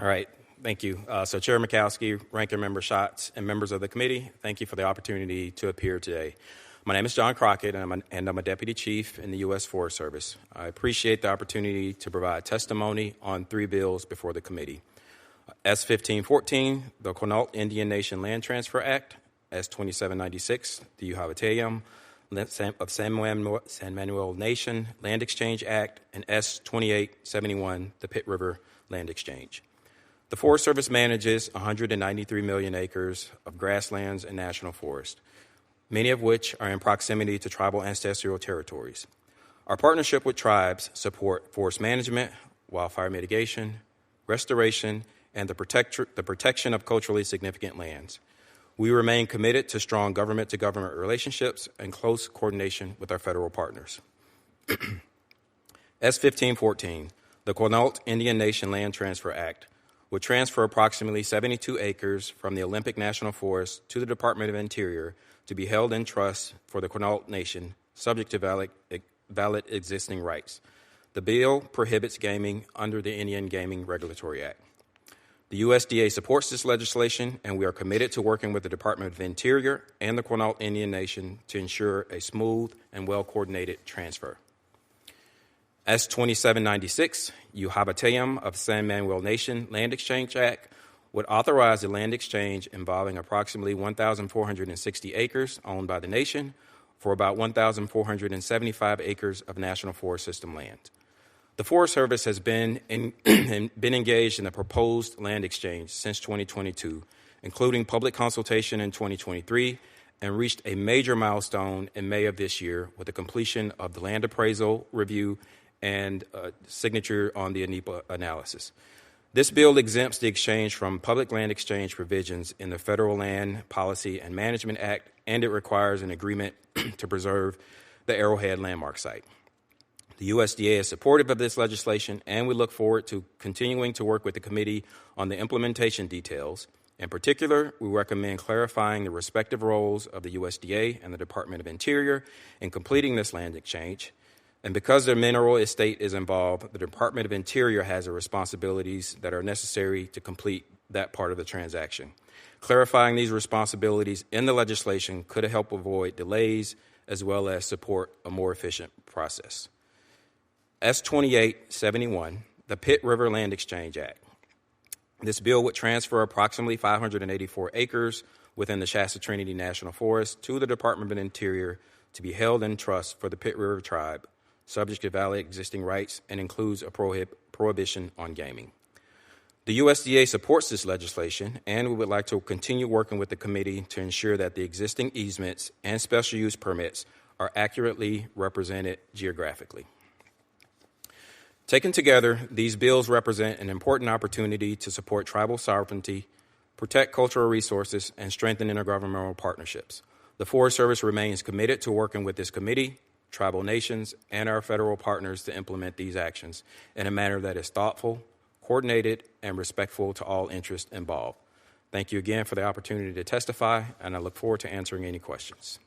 All right. Thank you. So Chair Mikowski, Ranking Member Schatz, and members of the committee, thank you for the opportunity to appear today. My name is John Crockett, and I'm a Deputy Chief in the U.S. Forest Service. I appreciate the opportunity to provide testimony on 3 bills before the committee. S-1514, the Quinault Indian Nation Land Transfer Act. S-2796, the Yuhaaviatam of San Manuel Nation Land Exchange Act, and S-2871, the Pitt River Land Exchange. The Forest Service manages 193 million acres of grasslands and national forest, many of which are in proximity to tribal ancestral territories. Our partnership with tribes support forest management, wildfire mitigation, restoration, and the protection of culturally significant lands. We remain committed to strong government-to-government relationships and close coordination with our federal partners. S-1514, the Quinault Indian Nation Land Transfer Act, would transfer approximately 72 acres from the Olympic National Forest to the Department of Interior to be held in trust for the Quinault Nation, subject to valid existing rights. The bill prohibits gaming under the Indian Gaming Regulatory Act. The USDA supports this legislation, and we are committed to working with the Department of Interior and the Quinault Indian Nation to ensure a smooth and well-coordinated transfer. S-2796, Yuhaaviatam of San Manuel Nation Land Exchange Act, would authorize the land exchange involving approximately 1,460 acres owned by the nation for about 1,475 acres of National Forest System land. The Forest Service has been engaged in the proposed land exchange since 2022, including public consultation in 2023, and reached a major milestone in May of this year with the completion of the land appraisal review and signature on the NEPA analysis. This bill exempts the exchange from public land exchange provisions in the Federal Land Policy and Management Act, and it requires an agreement to preserve the Arrowhead landmark site. The USDA is supportive of this legislation, and we look forward to continuing to work with the committee on the implementation details. In particular, we recommend clarifying the respective roles of the USDA and the Department of Interior in completing this land exchange. And because the mineral estate is involved, the Department of Interior has the responsibilities that are necessary to complete that part of the transaction. Clarifying these responsibilities in the legislation could help avoid delays as well as support a more efficient process. S-2871, the Pitt River Land Exchange Act. This bill would transfer approximately 584 acres within the Shasta Trinity National Forest to the Department of Interior to be held in trust for the Pitt River Tribe, subject to valid existing rights, and includes a prohibition on gaming. The USDA supports this legislation, and we would like to continue working with the committee to ensure that the existing easements and special use permits are accurately represented geographically. Taken together, these bills represent an important opportunity to support tribal sovereignty, protect cultural resources, and strengthen intergovernmental partnerships. The Forest Service remains committed to working with this committee, tribal nations, and our federal partners to implement these actions in a manner that is thoughtful, coordinated, and respectful to all interests involved. Thank you again for the opportunity to testify, and I look forward to answering any questions.